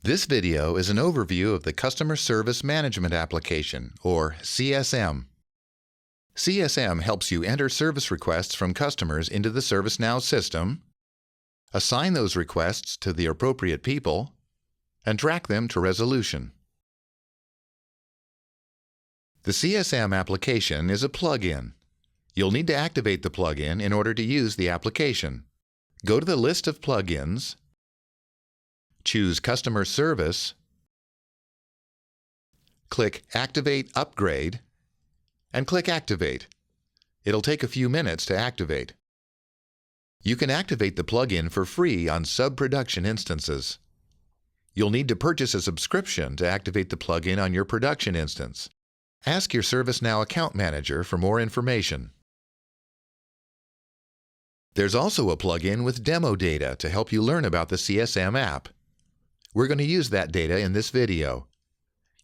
This video is an overview of the Customer Service Management Application, or CSM. CSM helps you enter service requests from customers into the ServiceNow system, assign those requests to the appropriate people, and track them to resolution. The CSM application is a plugin. You'll need to activate the plugin in order to use the application. Go to the list of plugins, choose Customer Service, click Activate Upgrade, and click Activate. It'll take a few minutes to activate. You can activate the plugin for free on sub-production instances. You'll need to purchase a subscription to activate the plugin on your production instance. Ask your ServiceNow account manager for more information. There's also a plugin with demo data to help you learn about the CSM app. We're going to use that data in this video.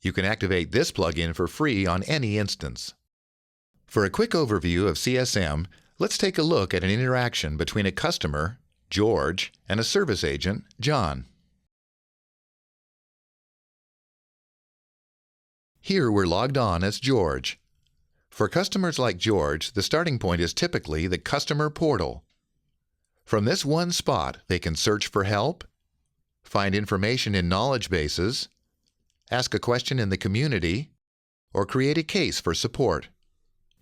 You can activate this plugin for free on any instance. For a quick overview of CSM, let's take a look at an interaction between a customer, George, and a service agent, John. Here we're logged on as George. For customers like George, the starting point is typically the customer portal. From this one spot, they can search for help, find information in knowledge bases, ask a question in the community, or create a case for support.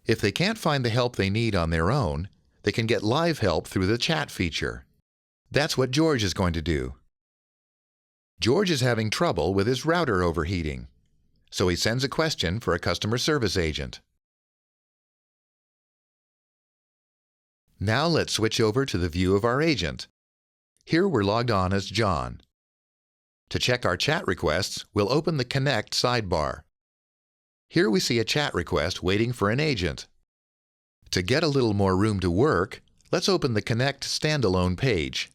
If they can't find the help they need on their own, they can get live help through the chat feature. That's what George is going to do. George is having trouble with his router overheating, so he sends a question for a customer service agent. Now let's switch over to the view of our agent. Here we're logged on as John. To check our chat requests, we'll open the Connect sidebar. Here we see a chat request waiting for an agent. To get a little more room to work, let's open the Connect standalone page.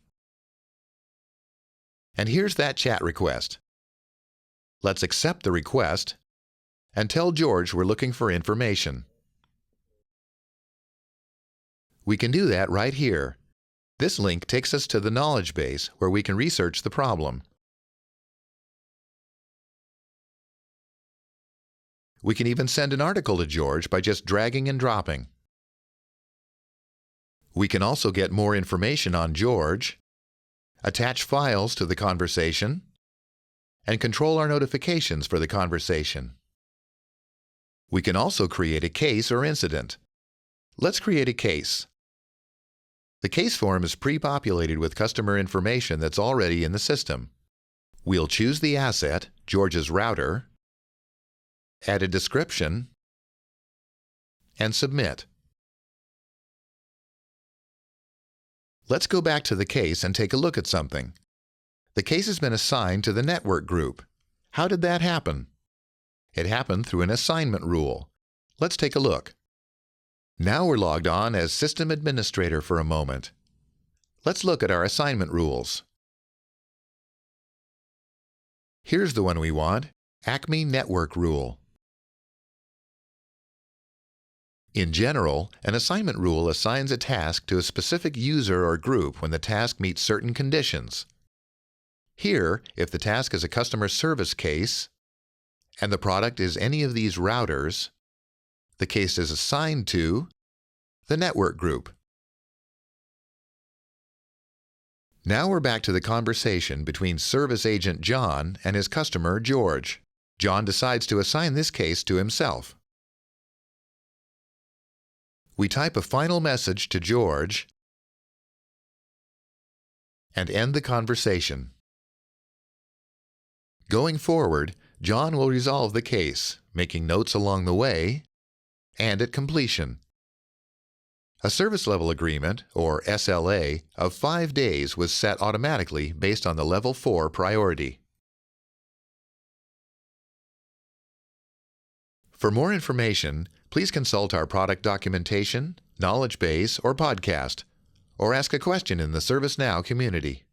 And here's that chat request. Let's accept the request and tell George we're looking for information. We can do that right here. This link takes us to the knowledge base where we can research the problem. We can even send an article to George by just dragging and dropping. We can also get more information on George, attach files to the conversation, and control our notifications for the conversation. We can also create a case or incident. Let's create a case. The case form is pre-populated with customer information that's already in the system. We'll choose the asset, George's router, add a description, and submit. Let's go back to the case and take a look at something. The case has been assigned to the network group. How did that happen? It happened through an assignment rule. Let's take a look. Now we're logged on as System Administrator for a moment. Let's look at our assignment rules. Here's the one we want, Acme Network Rule. In general, an assignment rule assigns a task to a specific user or group when the task meets certain conditions. Here, if the task is a customer service case, and the product is any of these routers, the case is assigned to the network group. Now we're back to the conversation between service agent John and his customer George. John decides to assign this case to himself. We type a final message to George and end the conversation. Going forward, John will resolve the case, making notes along the way and at completion. A service level agreement, or SLA, of 5 days was set automatically based on the Level 4 priority. For more information, please consult our product documentation, knowledge base, or podcast, or ask a question in the ServiceNow community.